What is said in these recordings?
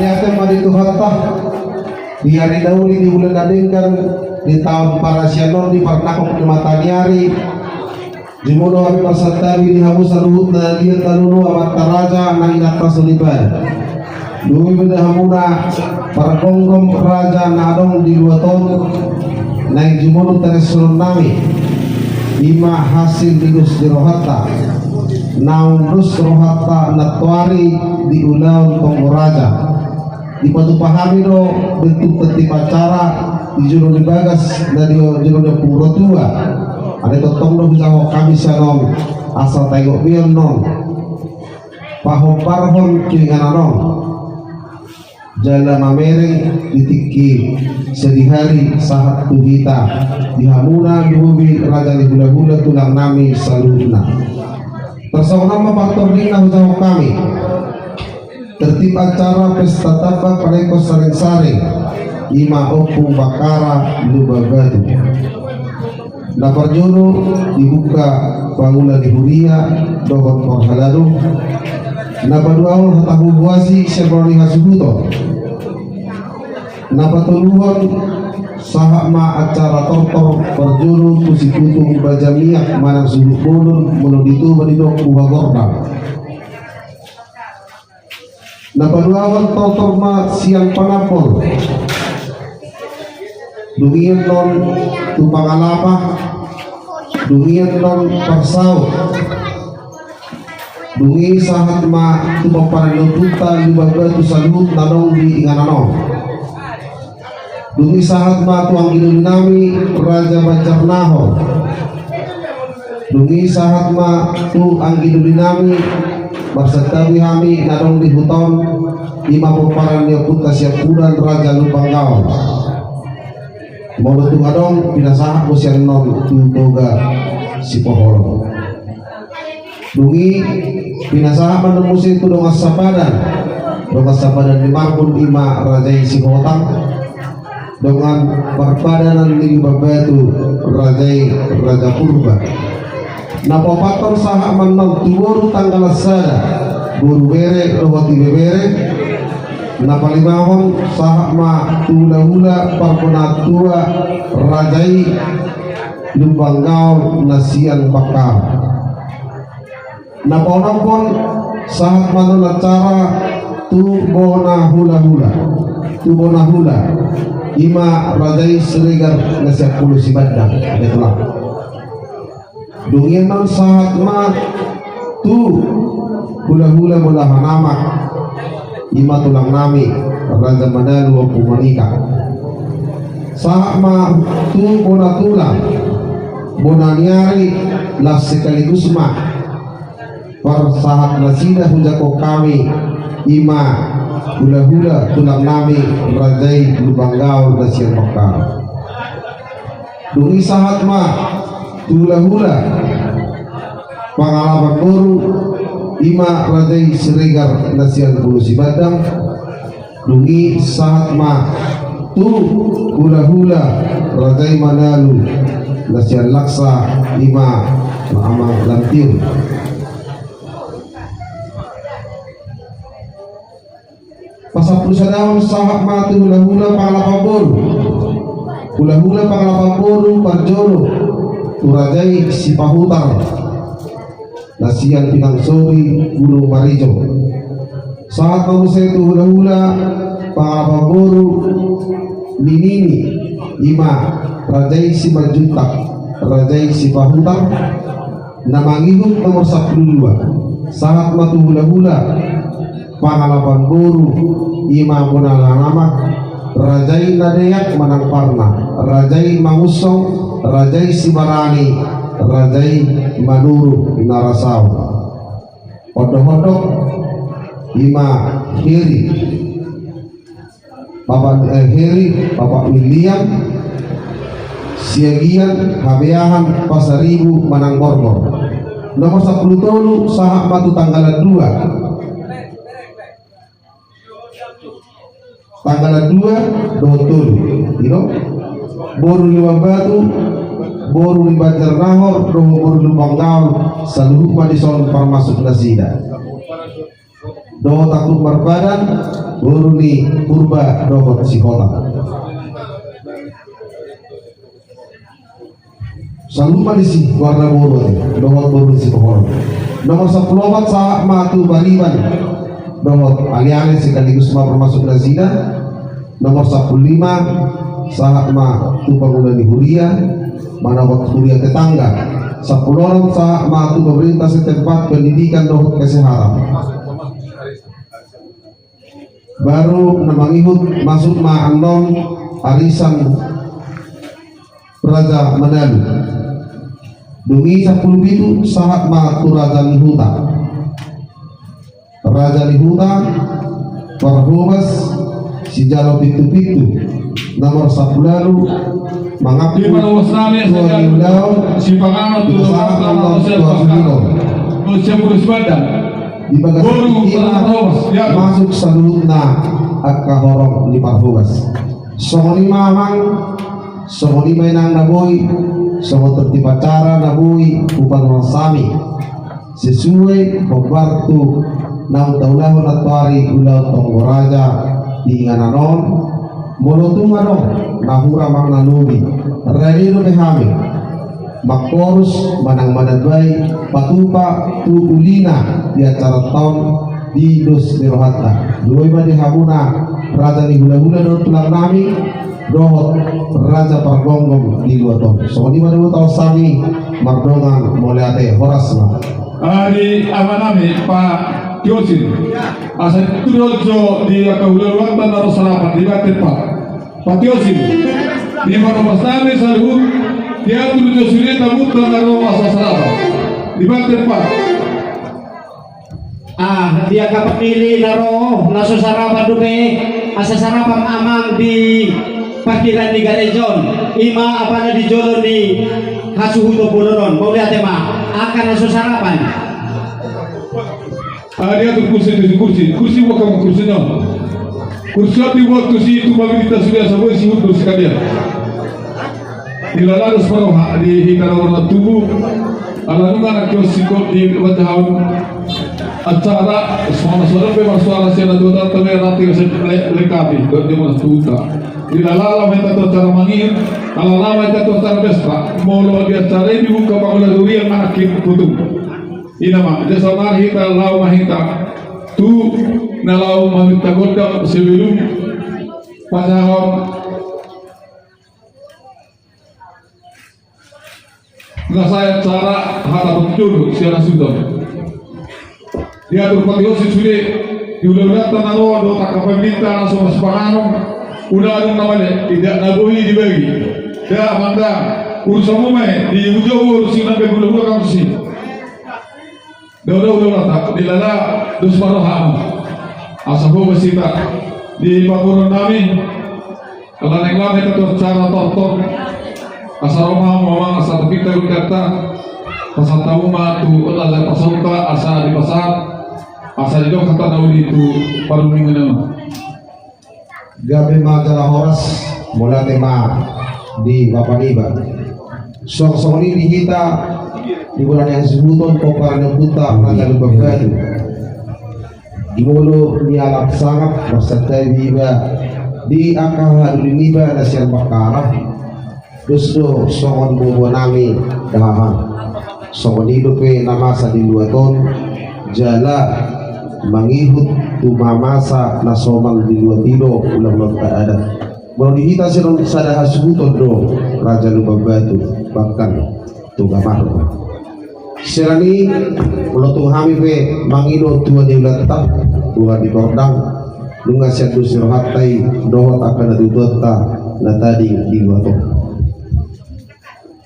Niatnya mari Tuhan di hari dahulu di bulan adingkan di tahun Parasyanon di Parnakok di Mataniari Jimuno kami pasatabi di hamus aluhut na liat talunu amat taraja na inata suliban dumi benda hamuna pargonggom raja na adong di 2 tahun na jimuno teresulun nami ima hasil digus di rohata naundus rohata natwari di ulaun tonggo raja di patu pahami do bentuk peti pacara di juru dibagas dari juru puro tua ada totong do bisa kami sanom asal tengok biar non paho parhon kiringan non jala mamereng ditiki sedih hari sahat tuhita di hamuna di mobil raja di hula-hula tulang nami saluna tersawa nama faktor dina bisa kami tertib acara pesta tabak paleko saring-saring ima opung bakara lubagadu na parjono dibuka pangula di huria dohon korhalaru na paduawon hatabu buasi sebroni hasubuto na patuluhon sahama acara tortor parjono kusikutung bajamiak manang subuh bolon menoditu menidok buha gordang na paduawon tortor ma siang panapol dungian non tupang alapa dungian non parsau dungi sahat ma tupang paranututa libaga tu salut nanong di ingananong dungi sahat ma tuang nami raja Bacarnaho dungi sahat ma tu anggiduli nami barsatawi hami nanong di huton lima peparan dia puta siapuran raja Lubanggaon mau betul adong pinasah musian non tutoga si poholo dungi pinasah mana musim tu dongas sapadan di marbun ima rajai si hotang dengan perpadanan di babatu rajai raja purba napa paton saha menon tuwur tanggal sada buru bere rohati bebere na palimahon sahak ma tula-hula parpenatua rajai Lubanggaon nasian bakar na ponopon sahak manon acara tubona hula ima rajai Seregar nasiak puluh si badang itulah dungianan sahak ma tu hula-hula bola hanamak ima tulang nami raja Manalu pumanika sama tu bona tulang bona niari las sekaligus ma par sahat nasida hujako kami ima hula-hula tulang nami rajai Lubanggaon nasian bakar dungi sahat ma hula-hula pengalaman baru ima rajai Seregar nasian puluh si badang dungi sahat ma tu hula-hula rajai Manalu nasian laksa ima ama lantir pasal pusadawan sahat ma tu hula-hula pangalapa boru parjono tu rajai si pahutar nasian Pinang Sori Gunung Marijo saat kamu saya itu hula-hula pangapa boru minini ima rajai si Majutak rajai si Pahutar namangihut nomor 12 saat matu hula-hula pangalapan boru ima munalanamak rajai Nadeyak Manangparna rajai Mangusong rajai si Barani rajai Manuru Narasau hodok-hodok ima Heri Bapak William Siagian Habeahan Pasaribu Mananggorgor nomor 10 tolu sahak batu tanggalan 2 dotul boru lima batu boru di Bacarnaho boru Lubanggaon saluhuk madison parmasuk nasida dohot takut berbadan buruni purba dohot si kota salupa di si warna boru dohot boru si pohon nomor 10 sa matu bariban dohot aliane sekaligus ma termasuk nazina nomor 15 sa matu bangunan di huria manawat huria tetangga 10 orang sa matu pemerintah setempat pendidikan dohot kesehatan baru namangihut masuk ma'anon arisan Raja Manalu dungi 10 itu saat matu Raja Lihuta Perhumas si jalo pitu nomor 10 mengaku si pangano tu di bagas masuk salutna akka horong di Perhumas songoni mamang songoni mainang naboy songo tertib acara naboy upan sami sesuai pembantu 6 tahun atwari ulau tonggo raja di ngananon molotunganon nahura mang nanubi rarido behami makorus manang manadbay patupa tuulina di acara tahun di dos nirohata duwe ba di habuna raja ni hula-hula do tulang nami dohot raja pargonggong di luaton so di mana tahu sami mardongan moleate horasma di amanami Pak Tiosin asa turoljo di kahuluan tanah sarapan di batin Pak Tiosin di mana masami salut dia turoljo sulit tabut tanah asa sarapan di batin Pak dia kapatili naro naso sarapan dupe asa sarapan amang di parkiran di Garejon ima apa na di jolo ni hasuhuto boloron mau lihat ma akan naso sarapan dia tuh kursi wakam kursinya kursi waktu si itu bagi kita sudah sampai si untuk sekalian dilalu separuh di hingga warna tubuh ala nungan kiosiko di wajah acara semua saudara bebas suara siapa tuh tapi nanti lengkapi dari mana tuta dilalu mereka tuh cara mangir kalau lama itu tuh cara besar mau dia cara ini buka bangunan duri yang makin tutup ini mah jasa mahita lau mahita tu nalau mahita godam sebelum pasangan nggak saya cara harap betul siapa sudah dia berpakaian sesuai diulang tanah lo do tak pemerintah langsung sepanjang udah ada namanya tidak naboi dibagi dia manda urusan umai di ujung urusin sampai bulan kamu sih udah tak dilala dos paroha asahu besita di papuran kami kalau nenglam itu cara tortor asal mamang asal kita berkata pasal tahu mah tu ada pasal asal di pasar asal itu kata tahu itu paru minggu nama gabe majalah horas mula tema di Papaniba sok ini di kita di bulan yang sebuton koparan puta raja lubagadu di mulu di alam sangat berserta biba di akal niba nasian bakara Dusto songon bubu nami dahahan songon hidupe namasa di 2 ton jala mangihut tumamasa nasomal di 2 tilo ulang keadaan mau dihita sirong sadaha subuton do raja lubagadu bahkan tugamar sirani ulotung hami pe mangido tua di ulatang tua di kordang lunga siatu sirhatai dohot akan adudota na tadi di 2 ton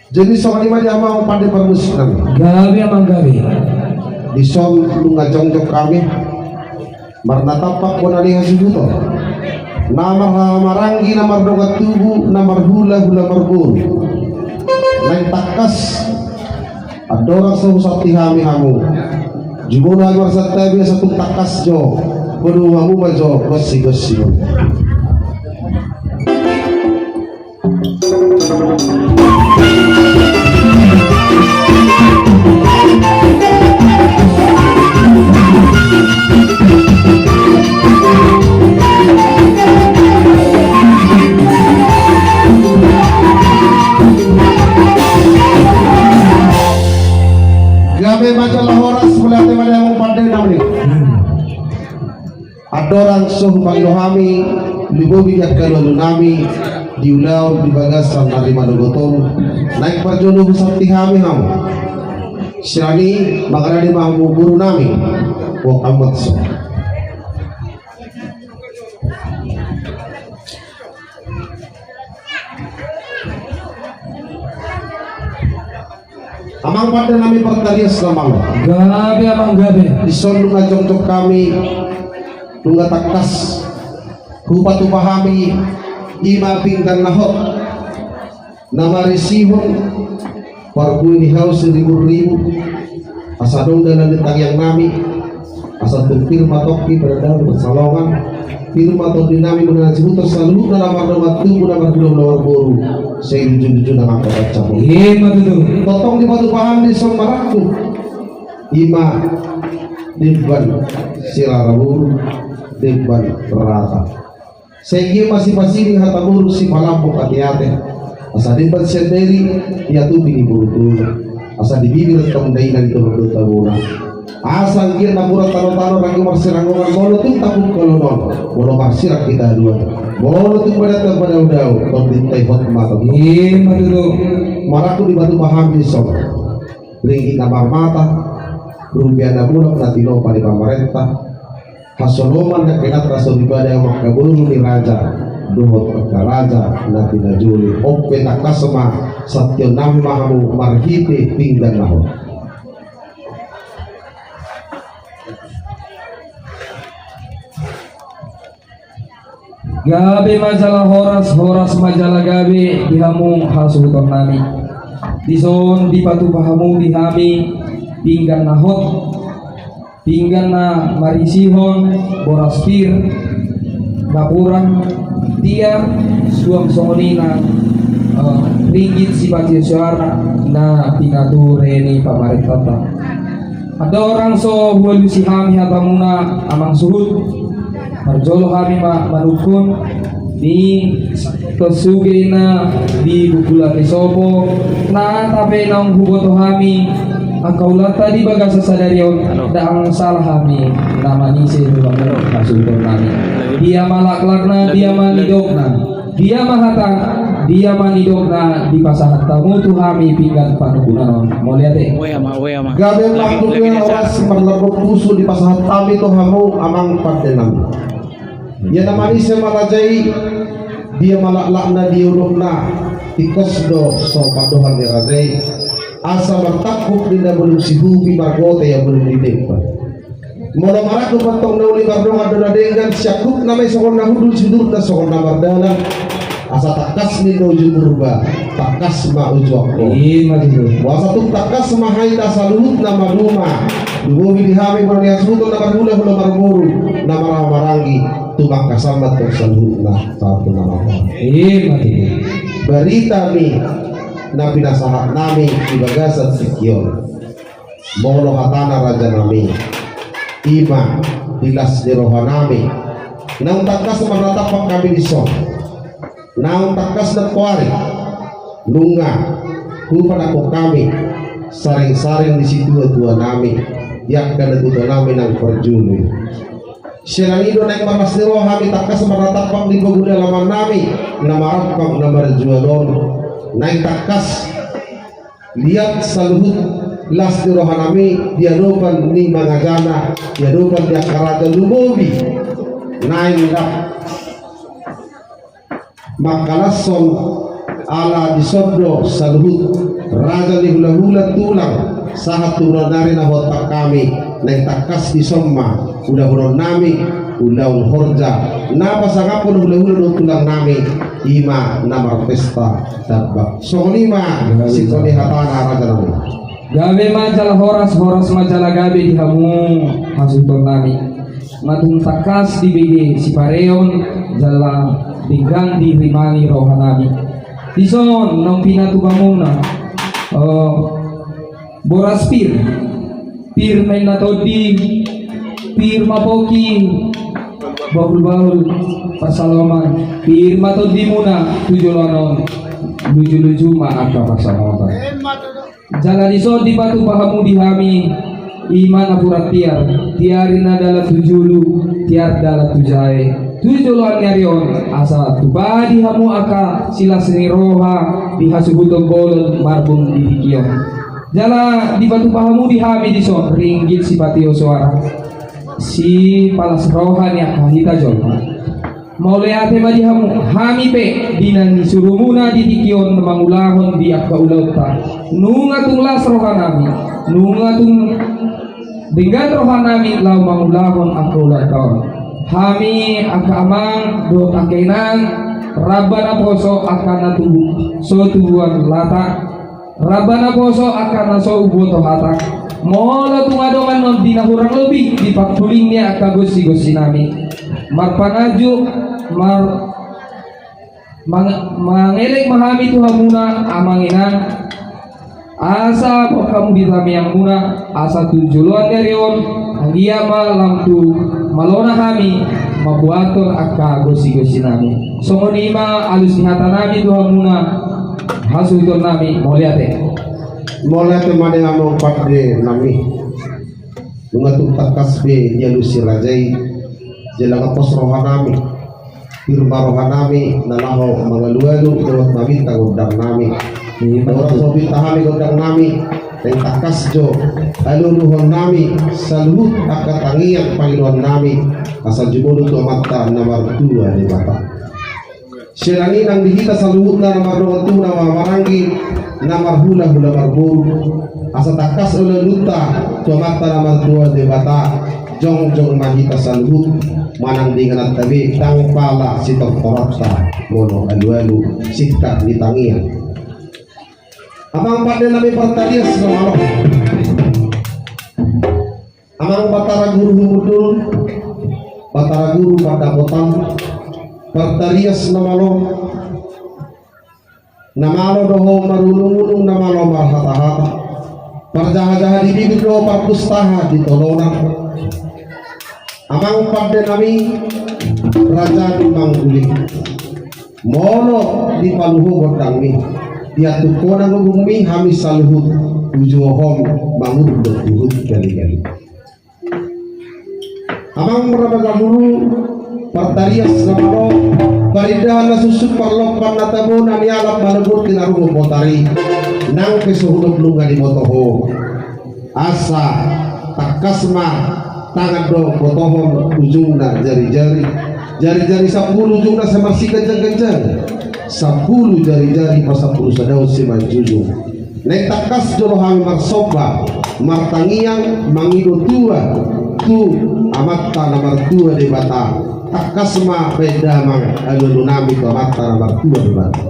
jadi soal lima dia mau pandai permusikan gabi amang gabi di som lunga jongjok kami marna tapak pun ada hasibuto namar marangi namar dogat tubuh namar hula marbun naik takas adora sahusati hami hamu jumuna luar satabi satu takas jo penuh hamu majo gosi Adorang suhu pangdohami libobi at kalulunami diulaw di bagas ang narima lugoton naik parjono busang tihami hamu sirani makarani mahamu guru nami wak amat so amang pada nami pertalias lamang Gabi amang gabi. ison lunga jongtok kami lunga takas rupa tu pahami ima pinggan nahot nama risihon parkui ni haus ribu asa dong dalam ditang yang nami asa tu firma toki berada bersalongan firma to dinami mengenai sebutan selalu dalam ardomat tu menamar belum boru saya jujur nama baca Ima tutu. totong di batu paham di sombaraku ima diban sirarabu diban rata sehingga masing-masing hatabur si palampok hati-hati asa diban sendiri ia tuh bini buru asa di bibir kemdainan itu berdua tabuna asa dia naburan tano-tano bagi marsirangongan mono tuh takut kolonon mono marsirak kita dua mono tuh pada udau kau dintai hot mata Ima tutu. maraku di batu paham di som ringgi namar mata rupiah nabulan natino pada pemerintah hasonoman na kinat raso ibadah yang makabulu ni raja duhot pagka raja na pinajuli ope nakasama satyo nami mahamu marhite pinggan naho Gabi majalah horas majalah gabi dihamung hasuton nami. Dison di patu pahamu dihami pinggan nahot pinggan na marisihon boras pir bapuran tiang suam songoni na ringgit si pati suara na pinature ni pamarintah. Ada orang so huwalu si hami hatamuna amang suhut marjolo kami manukun ni kesugi na di bukula sopo na tape nang hugoto kami ang kaulata di baga sa sadaryon daang salah kami na manisi ng kasulton namin dia malaklak na dia manidok na dia mahatang dia manidok na di pasahat tamu tu kami pinggan panukunan mo lihat gabi makhluknya oras marlabok puso di pasahat kami to hamu amang pandenam ya namani siya marajay dia malaklak na dia ulok na ikos do so padohan ni rajay asa martakuk din na belum si hubi margote yang belum didekpan mono maraku pantong nauli mardong adona dengan syakuk na may sokon na hudul sidur na sokon na mardana asa takas ni doju murba takas ma ujwak ko wasa tuk takas ma haita saluhut na maruma dumobi dihami marnias hutol na marhula hula marmuru na maramarangi tubang kasamat kong saluhut na satu nama berita mi na pinasahat nami ibagasan sikyon mono hatana raja nami ima dilas di roha nami nang takas manatapak kami di som nang takas na kuari lunga kupan ako kami saring-saring di situ tua nami yang kada tuto nami nang perjulu Siranido naik makas di roha kami takas manatapak di paguda laman nami na marapang na marjualon naik takas lihat saluhut las di rohanami diadopan ni mangagana diadopan dia karaja lumobi naik makalason ala disobdo saluhut raja ni hula-hula tulang sahat turun dari nahotak kami naik takas di somma udah hurun nami udah horja napa sangapun hula-hula tulang nami ima namar pesta dabak sonima sikoni hatana raja nami gabe majalah horas majalah gabe dihamung hasuton nami matung takas di bege si pareon jala pinggang di rimani rohanami dison nang pinatubamuna boras pir main natodi pir mapoki bahul pasaloman pir matodi muna tujulanon luju-luju maaka pasaloman jalan iso di batu pahamu dihami iman apurat tiarin adalah tujulu tiar dalam tujae tujuan nyarion asa tubadi hamu aka sila seni roha dihasubuton bolon marbung didikion jala di batu pahamu dihabi di son ringgit si patio suara si palas rohani aka hita jolma mau leate badi hamu hami pe dinan surumuna didikion mangulahon di akka ulauta nunga tunglas rohanami nunga tung dengan rohanami lau mangulahon akka ulauta hami akka amang do akenan Rabbana poso akana tubuh so tubuhan lata Rabbana poso akana so uboto hata molo tungadongan non dina kurang lebih di pakulingnya akka gosi-gosi nami marpangaju mangelek mahami tuhamuna amanginan asa kamu ditami yang muna asa tujuan darion dia malam tu malona kami mabuaton akka gosi-gosi nami songonima alus nihata nami tuhamuna hasuton nami moliate mane among padre nami nungatuk takasbe jalusi rajai jelaga pos rohanami firma rohanami nalaho mangalualu dawat nami tagundang nami dawat sobi tahami gondang nami yang takasjo aluluhon nami saluhut akatangiang pangiluan nami asal jumulu tu mata nomor 2 di mata sirangi nang dihita saluhut na nomor 2 nama marangi nomor hula marburu asa takas ululuta tu mata nomor 2 di mata jong mahita saluhut manang dengan tabi tang pala si tortorapsa mono alu sikta di tangian amang pada nabi pertalias nomalo amang batara guru humudul batara guru pada potang pertalias nomalo doho marulung namalo marhata-hata parjaha-jaha di bibit doho parpustaha di tolonan amang pada nami raja di mangguling mono di paluho godang mi dia tukona ngubumi hami saluhut ujuhom bangun berbuhut kali-kali amang merabaga mulu partarias namalo paridahan na susuk parlopan na tabo na nialap malabot kinarugo potari nang kesuhudop lunga di motoho asa takasma tangan dong potohon ujungna jari-jari 10 ujungna sama si kencang-kencang 10 jari-jari pas 10 sadaw si manjujung nek takas jorohang marsoba martangiang mangido tua tu amatta nomor 2 di bata takas ma beda mang alununami tu amatta nomor 2 di bata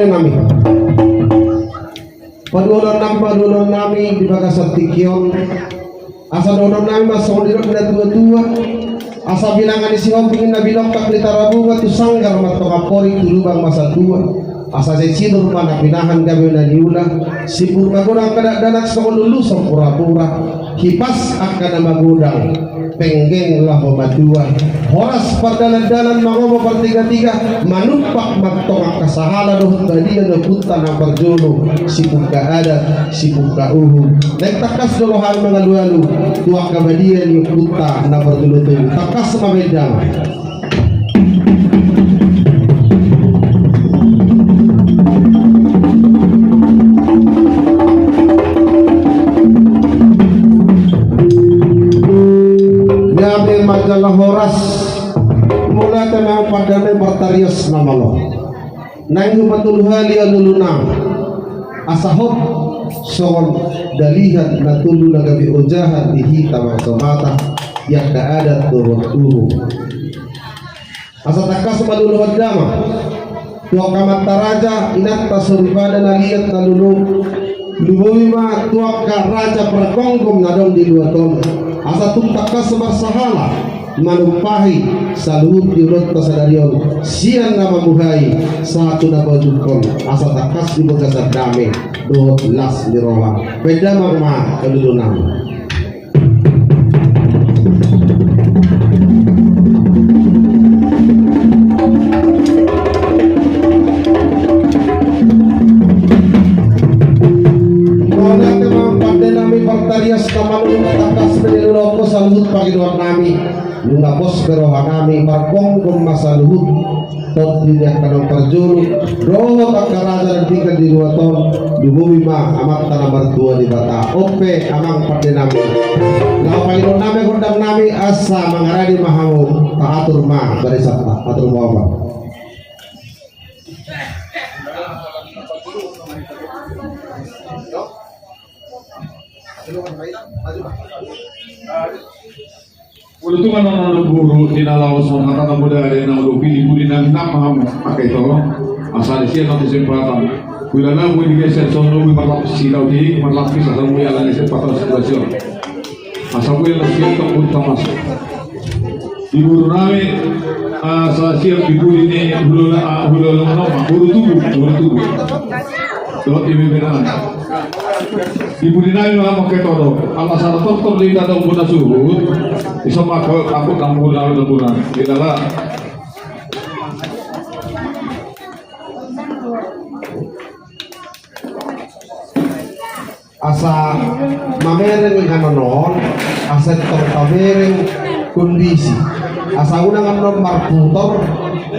nami padulan nami di bagasat tikion asa donon nami masong dirok na tua asa bilangan isi hompingin na bilok tak litarabunga tu sanggar matokapori tulubang masa tua asa secinur mana pinahan gabi na diula si purmagurang kadakdanak sa kululusong pura-pura hipas akan magudang penggeng lah madua horas perdalan-dalan mangomo pertiga-tiga manumpak magtongak kasahala dohut badia do punta ng perjolo sipug kaadat sipug kauhun nagtakas dolohan mga lualu tuwak kabadian yung punta na perjolo takas mabedang majalah horas mula tanang padane martarios namalo nang patuluhali alulunang asahop son dalihat natulu lagabi ujahan dihita masamata yang kaadat turun asa takas maluluhad dama tuwa kamataraja inatta suripada naliyat nalulu lubuwi ma tuwa ka raja perkonggom nadong di luaton asa tumtakas marsahala manumpahi saluhut diulot kasadarion sian nama muhai satu nama jukon asa takas di begasat dame dohot las di roha beda magma kedulunang manuntakas penilog ko sa luhut Panginoon namin yung napos pero hanami markong kung masaluhut tot dinyak kanong perjuluk rohot ang karaja ng tingkat di 2 ton dubumi ma amat tanah 2 di bata ope amang pati namin na Panginoon namin kundang namin asa mangarani mahamong taatur ma barisat atur bawa. Ulutungan ng guru dinalawas mga kata muda na pilih-pilih ng namaham pakai itu asal siya ng kesempatan bila na mo digeser so no malapis silaw di malapis asal mo ala ni kesempatan situasyon asal mo yung siya ng punta masuk di guru namin sa siya pilih ni hulu tubuh so ibibinan Ibu dinami mga maketodo ang asal tortor di dadong muna suhud isa maka ako ng bulan dinala asa mamereng nganonon asa tertamereng kondisi asa unang anon marputor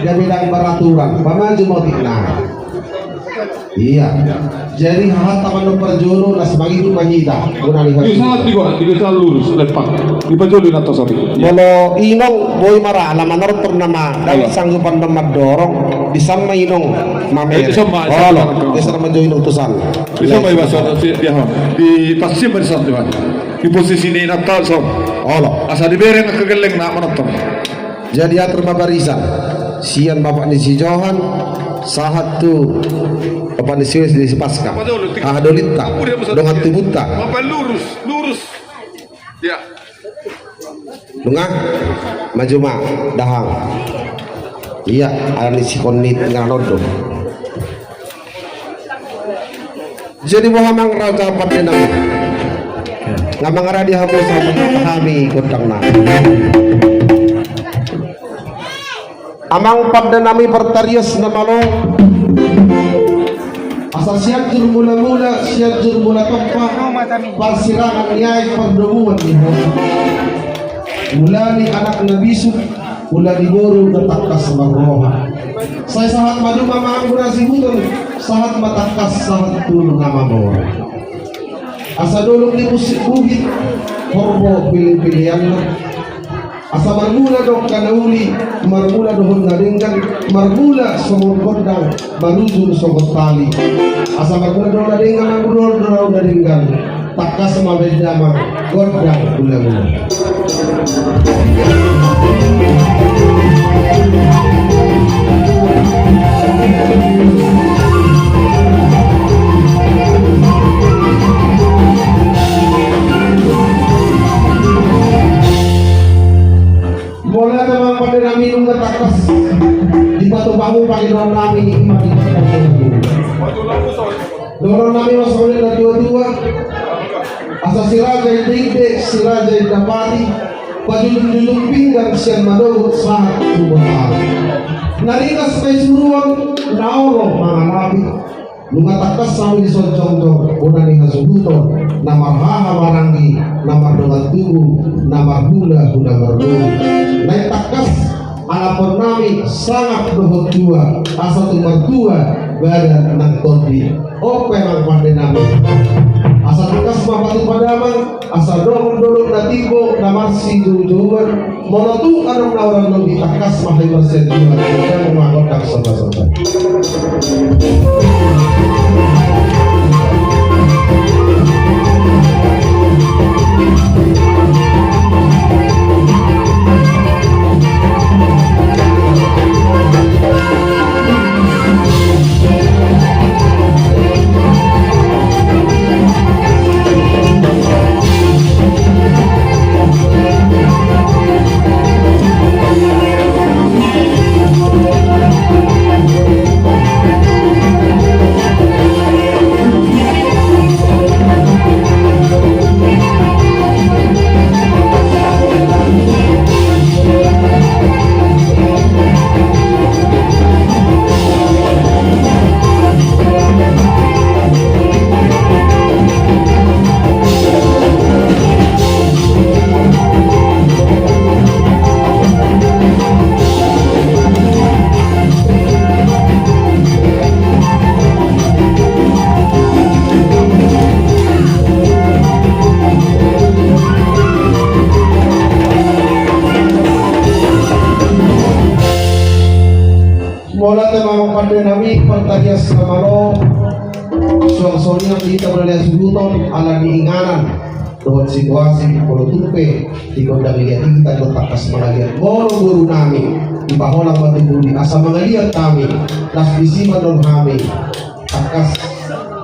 gabilang baraturan pamaju mau tikna iya jadi hataman no perjolo nas magidu mahida una lihat yung sangat di ko lurus lepak di pajolo na to sabi kalau inong boy mara ala manor turnama dahil sanggupan dorong disama inong mamer bisa majo inong tusan bisa may basa dia di pasim bersat di posisi ini natal so asa di bereng kegeleng na manotong jadi atur mabarisan sian bapak ni si Johan sahat tu apa ni siwes di Pasca dolita dengan tubuta apa lurus ya lunga maju ma dahang iya ada ni si konit nganodo jadi Muhammad raja patenang ngamang radi hamu sama kami kotang na amang padenami pertarias namalo asal siapjur mula-mula siapjur mula tempat persirangan nyai perdemuan mulani anak Nabi Yusuf mulani boru natakas magroha saya sahat madu mama angurasi buton sahat matakas sahat tulung nama bawah asa dulung di musik bukit horbo pilih-pilihan asa marmula dok kanauli marmula dohon nadenggan marmula somon kodang marujun sogot tali asa marmula dohon nadenggan marmula dohon nadenggan takas mabedama godang gula-gula mulai memang pada kami nunggu takas di batu bangun Panginoon namin dorong namin masaulin na dua-dua asa sirajay digde sirajay dapati pajulung-julung pinggang siyan madogot sahat subahal narikas may suruang naolo mga nabi lunga takas sami soncong-jong una ni hasubuto na marhaha marangi na mardongan tubuh na marbula una marbula naik takas alapon nami sangat dohot dua asa tumar dua badan nang todi ope mang pande nami asa takas mapatu padamang asa dohon dolong na tibo na marsi jujuan monotu anong nawaran logi takas mahay marsen dua dan magodak sobat-sobat suang-suangnya kita berada suluton ala diinganan dengan situasi polutupe di kota lihat kita bertakas mengaliat guru nami di baholang matubuli asa mengaliat kami las bisiman non kami takas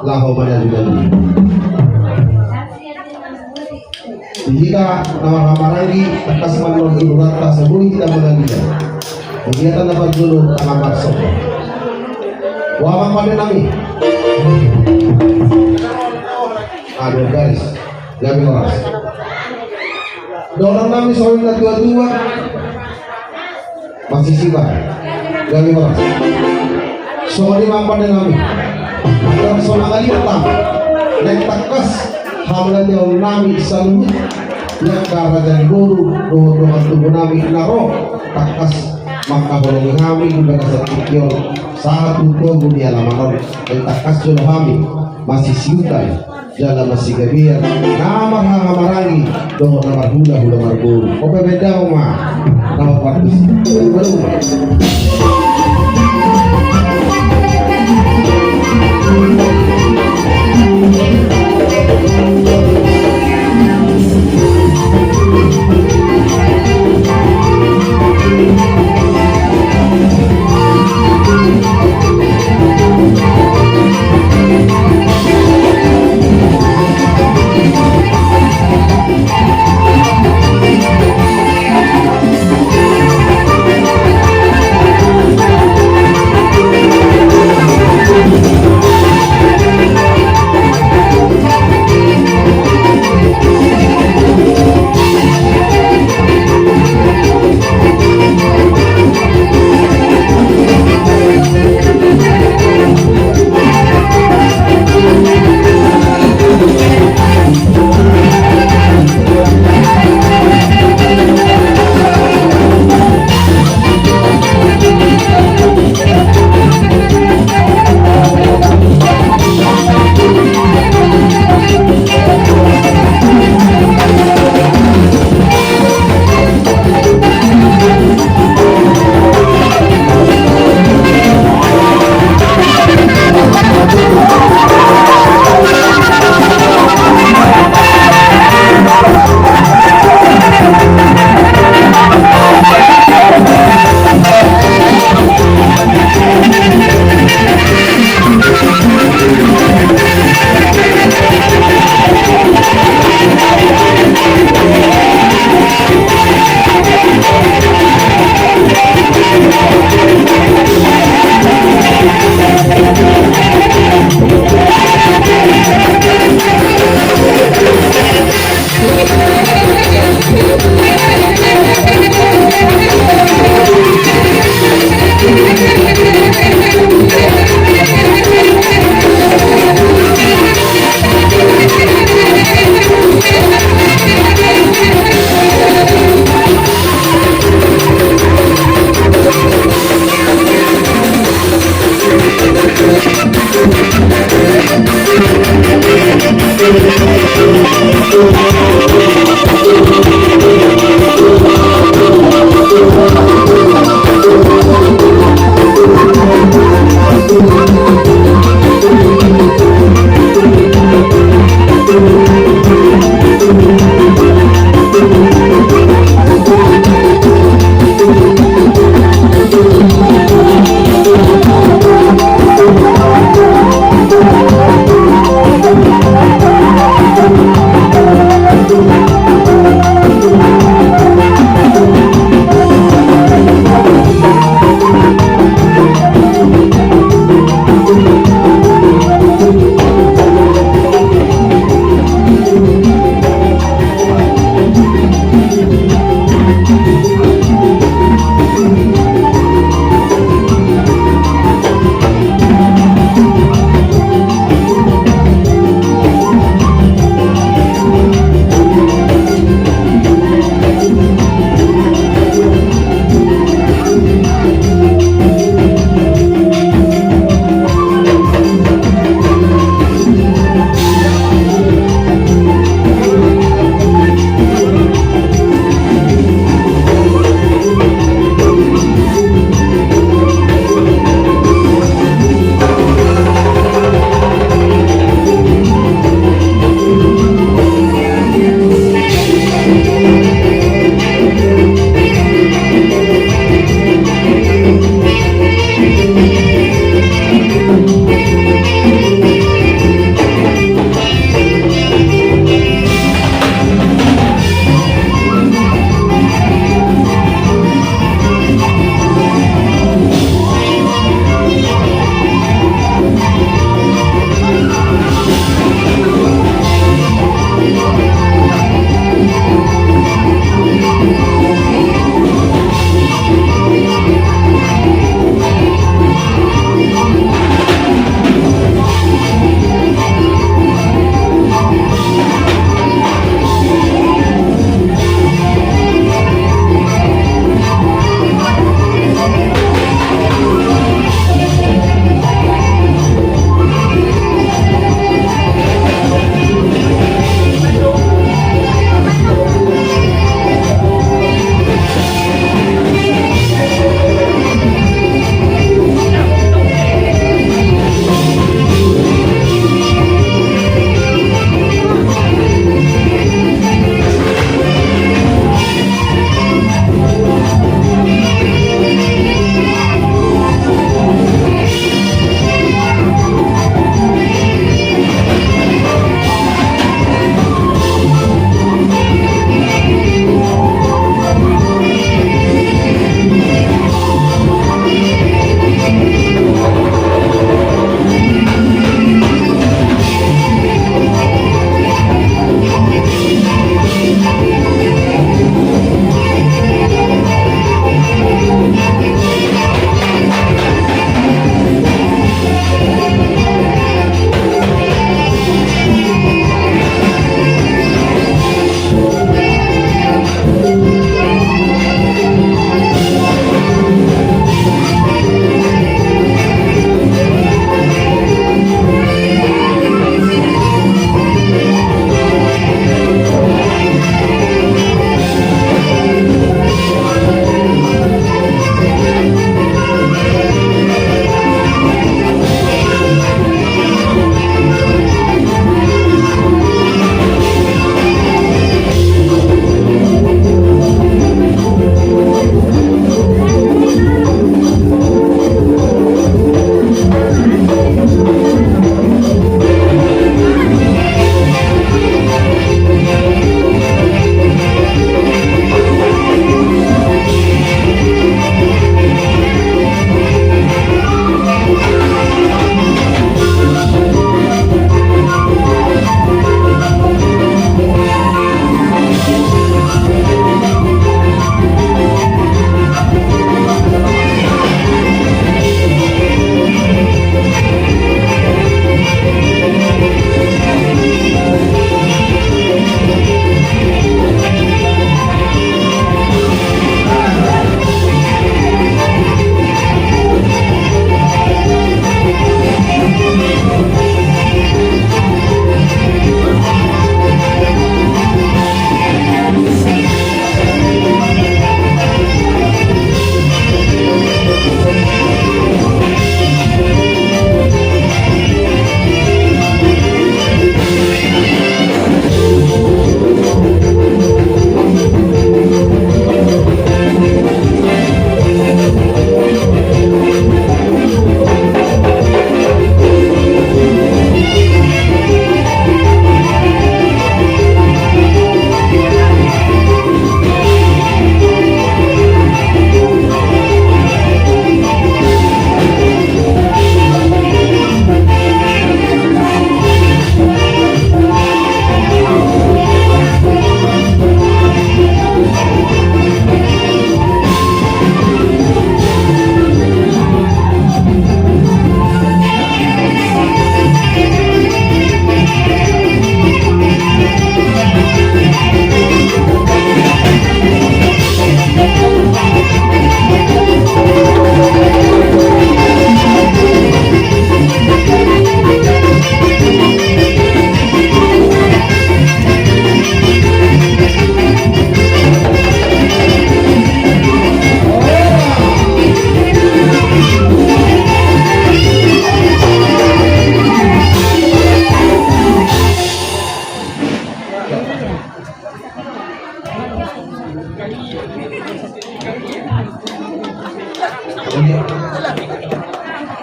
laho mana juga jika nama-nama lagi takas manon durata sebelum kita mengaliat kegiatan dapat dulu tangan maksud wamang pada nami ada garis gabi oras dorang nami soalnya na tua-tua masih sibah gabi oras soalnya mampan pada nami ada soalnya kali datang naik takas hamlan yang nami salut yang karena dari guru doa tubuh nami naro takas maka boleh kami kepada setiap satu tubuh di halaman dan takas jodoh kami masih siutai jalan masih gabiar nama hamarangi doa nama hula marguru kopi beda mah nama partus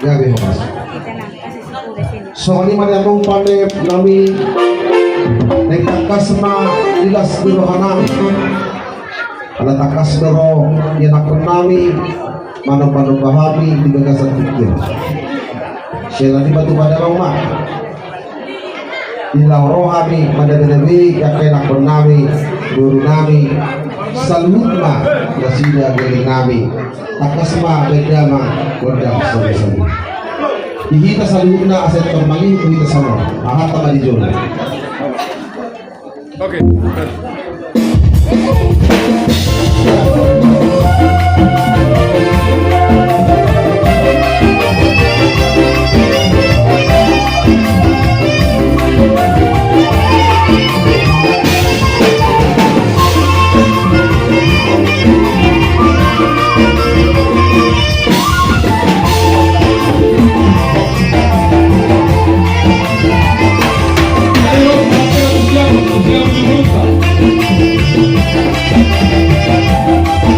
Gabi ho mas. So ani man among pandai nami nagtakas na ilas duro hanang. Ala takas duro yan ako nami manong bahami di gagasan pikir. Siya di batu pada rumah. Ilang rohani madadanabi kakay ako nami guru nami salut ma nasida galing nami takas ma bedama kodam sabi-sabi. Ihita sa lupa na aset permangi ihita sama ahat tama di zona. Oke. Siap, siap, siap, siap.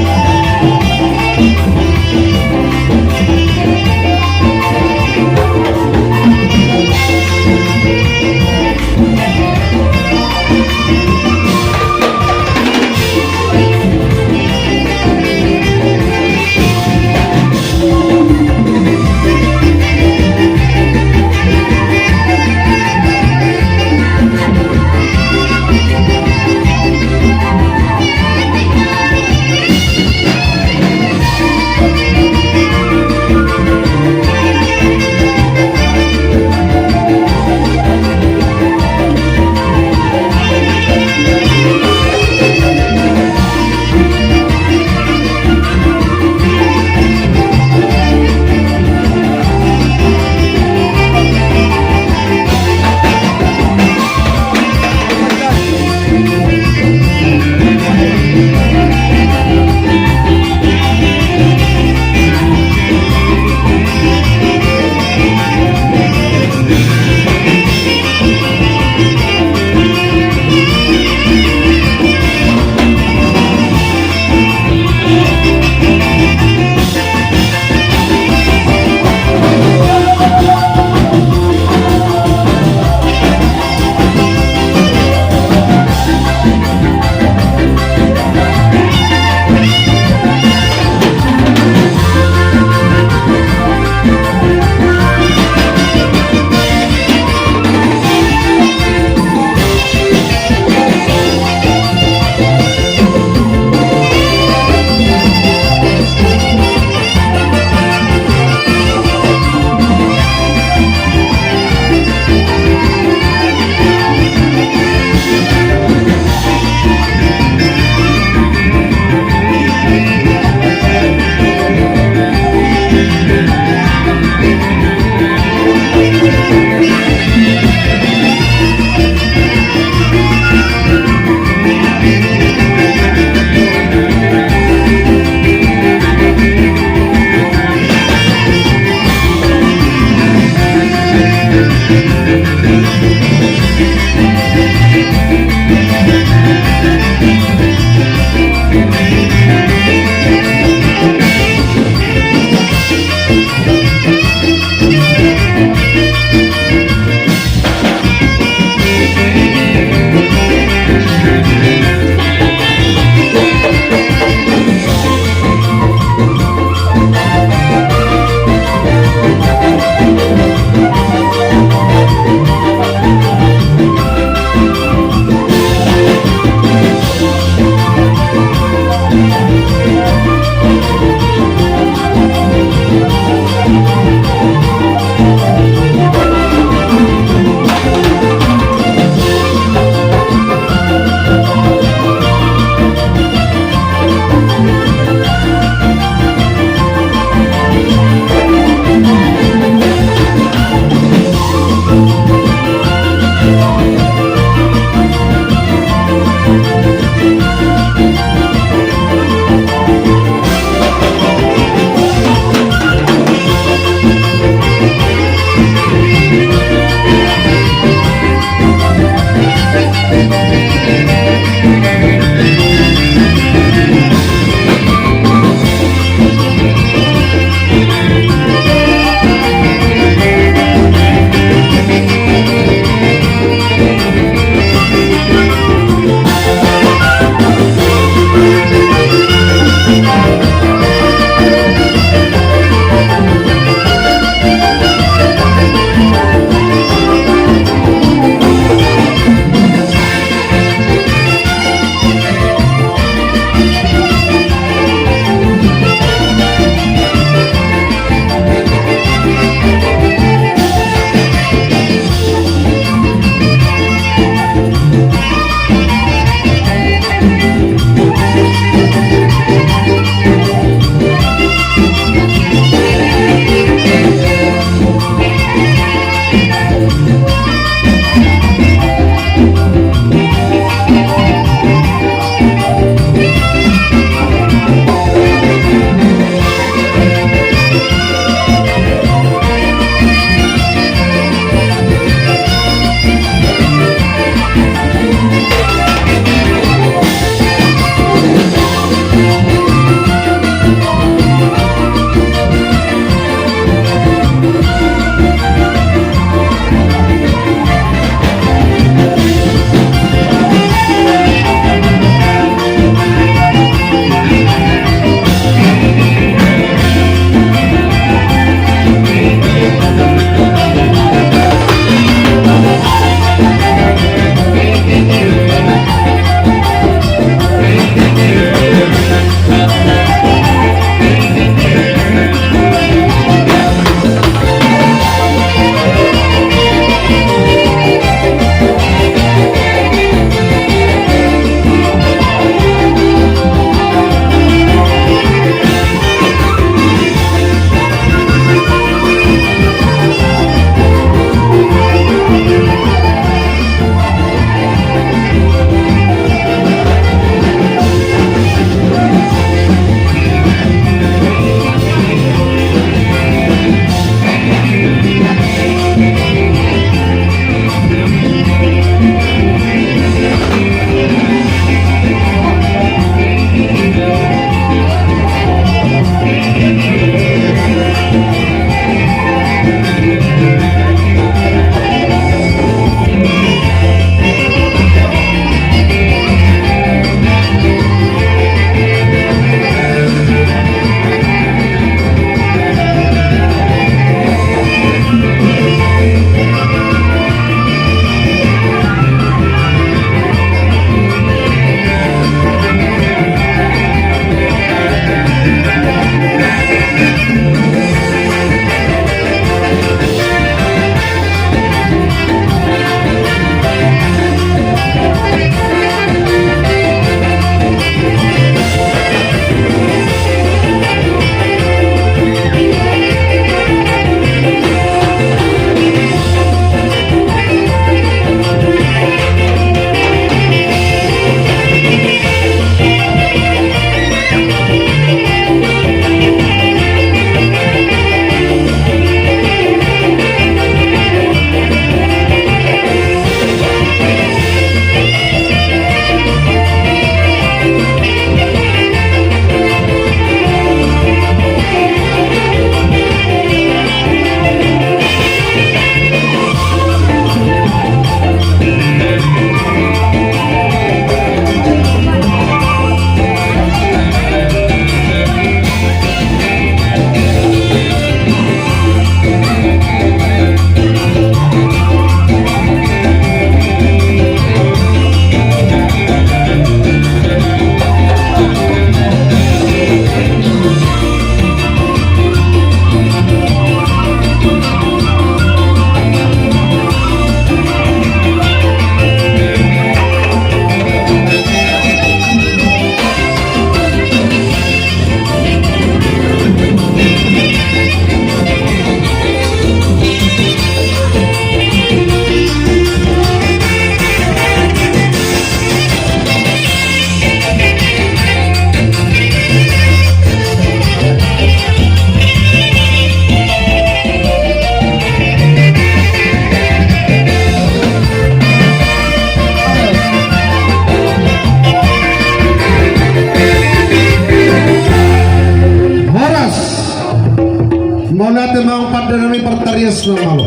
alias na malo.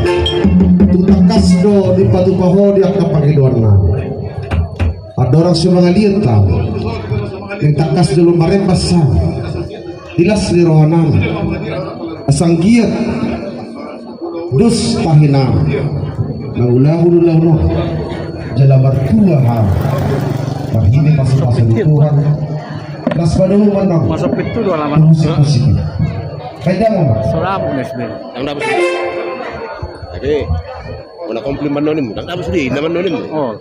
Tutakas do di patupaho di ang Panginoon na. At dorang sa mga liyata, yung takas do lumarepas sa tilas ni rohanan. Asang giyat, dus pahinam. Naulahu-ulahu jalabar tua ha. Pahini pasal-pasal Tuhan. Las padung manang. Masuk pintu 2 halaman. Positif. Kaya mo ba? Suram Nesbel. Ang dapat sih. Oke. Wala komplimen nonim. Ang dapat sih naman nonim. Oh.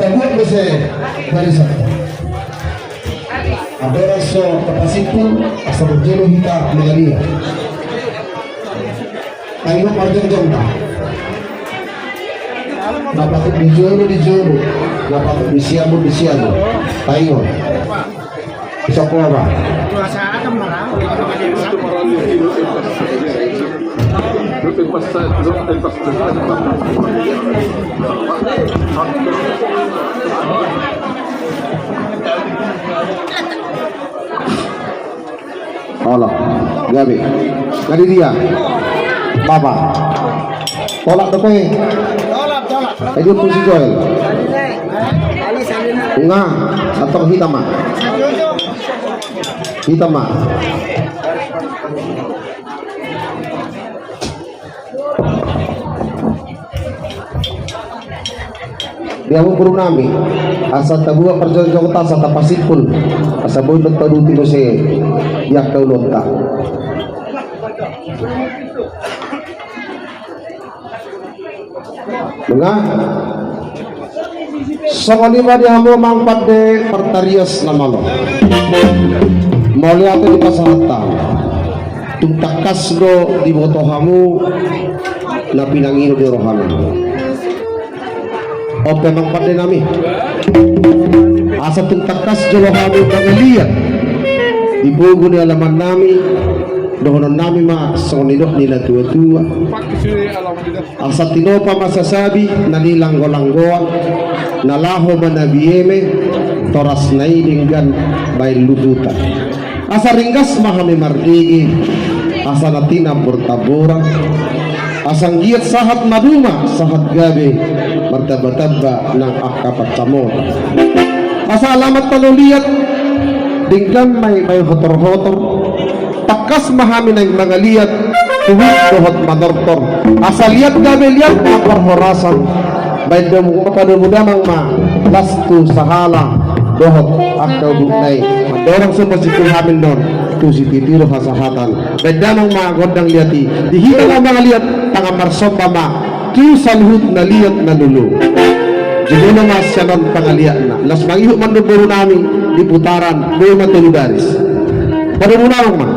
Tabuan ko sa barisan. Adora so kapasipun asa berjelo hita mengalia. Tayo parjong na. Napatid di jolo, napatid di siamo. Tayo. Bisa ko ba? Allah, gabi. Kali dia. Baba. Tolak tu pe. Tolak. Itu tu si Joel. Enggak, atau hitam ah. Hitam ah. Dia mau puru nami asa tabua perjalanan kota asa tapasipun asa boy bertaruti ko si yak kaulonta Dengar Songoni di hamo mangpat de pertarias namalo Maulia di pasaratan Tuntakas do di boto hamu na pinangino di rohana Ope mangpat de nami Asa tuntakas jolo hamu pangalian Di bugo ni alaman nami Dohonon nami ma sonidok nila tua-tua Asa tinopa masasabi nalilanggo-langgoan Nalaho manabiyeme Toras nailinggan Bail lubutan Asa ringgas mahami mardigi Asa natina bertaburan Asang giat sahat maduma Sahat gabi Martaba-taba ng akapat samot Asa alamat panuliat Dinggan may hotor-hotor Takas mahami ng mga liat Tuwid dohot madortor Asal liat gabi liat Maparhorasan Baik mapadamudamang ma Lastu sahala Dohot akaw buknay Madorang sumasikin hamin doon Tu si titiro hasahatan Baik damang ma Gondang liati Dihita ng mga liat Tangang marsopa ma Tu salhut na liat na lulu Jadi nama sianan pangalian na Las mangihuk manduburu nami Di putaran Boy matuludaris Pada munawang ma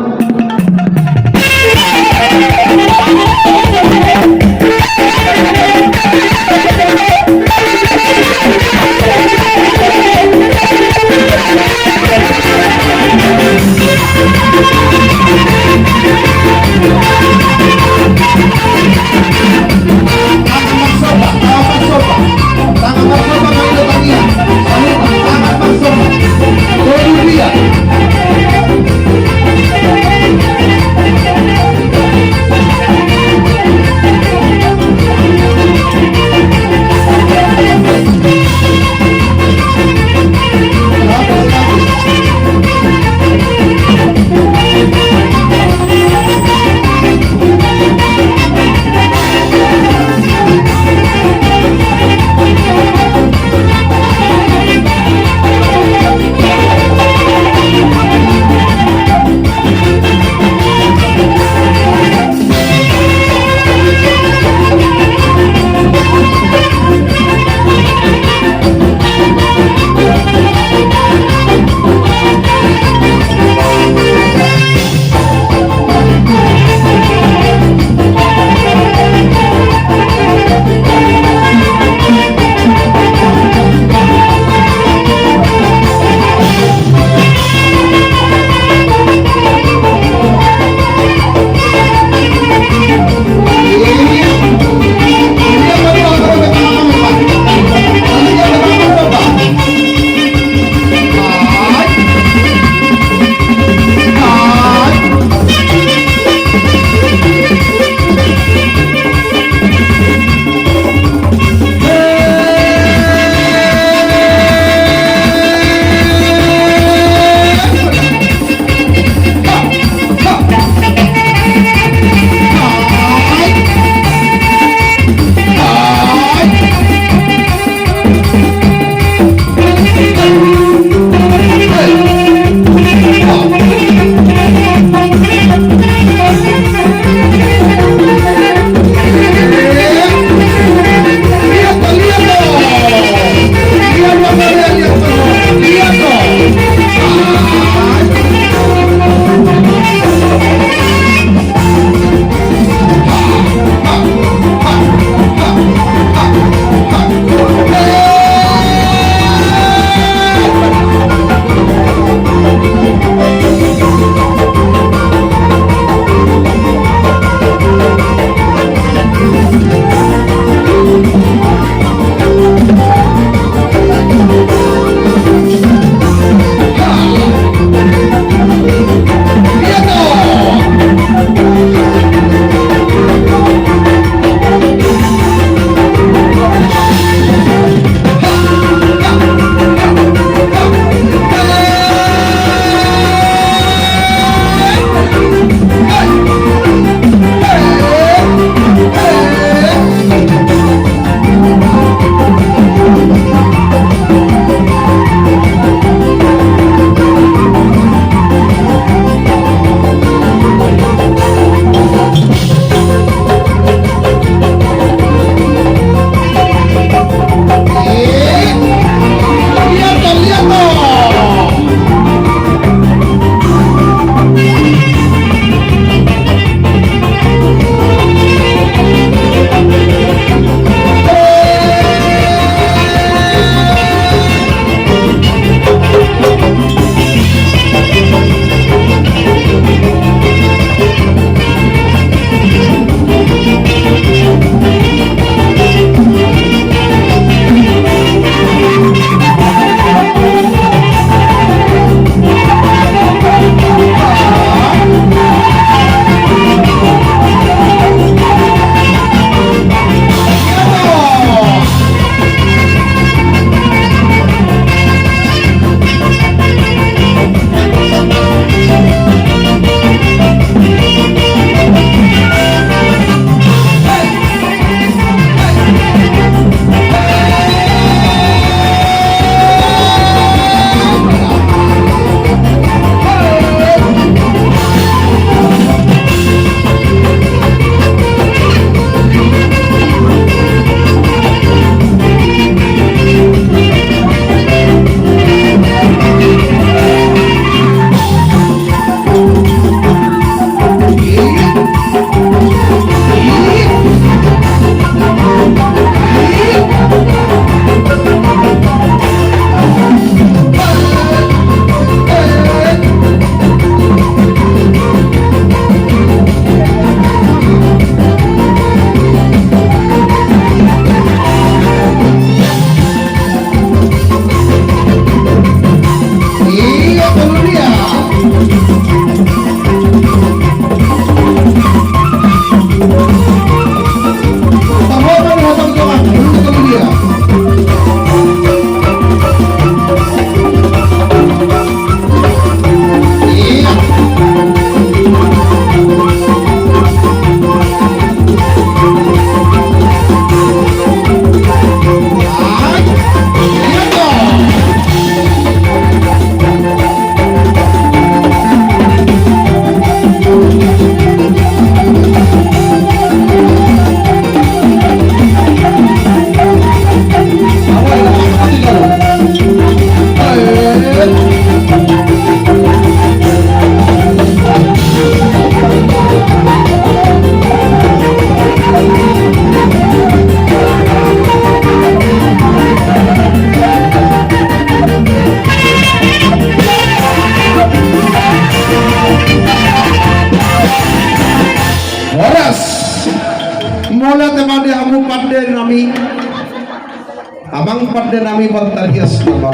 dan nami bertarias nama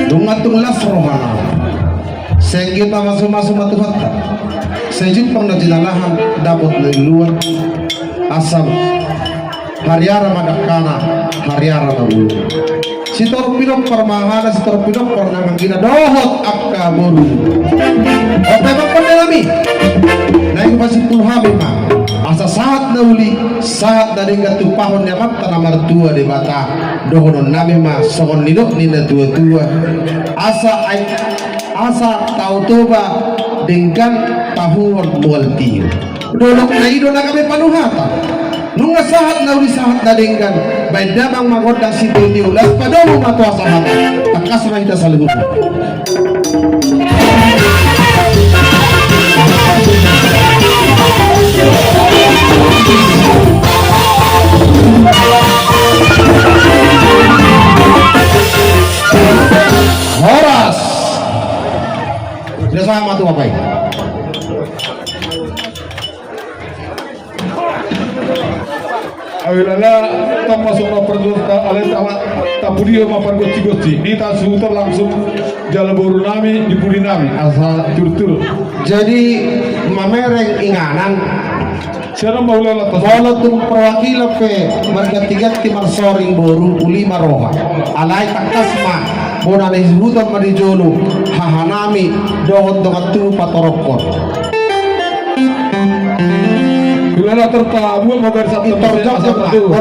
dungatung las romana senggita masuk-masuk matuhatta sejut pang najinalahan dapat luar asam hariara madakana hariara nabu sitor pinok permahana sitor pinok pernah gina dohot akka boru apa emang pendelami naik pasti pulhami mah asa saat nauli saat dari katupahon nyamat tanah martua di bata dohonon nabi mah sokon lidok nina tua-tua asa tau toba dengan tahuan mualti dolok na ido na kami panuhata nunga saat nauli saat na dengan baik damang magodang si ulas padomo matua sahat takas na kita saluhut Horas sudah sama tuh apa ini? Awalnya tak masuk perjuangan alih tak budi mapargoci-goci. Ini tak suter langsung jalan boru nami di budi nami asal tur-tur. Jadi mamereng inganan Siapa mau lelat? Bola tung perwakilan pe marga tiga timar soring boru uli maroha alai takasma bona ne hutan marijolo hahanami dohot dongat tu patorokon Bila tertabu mau bersatu Itor jok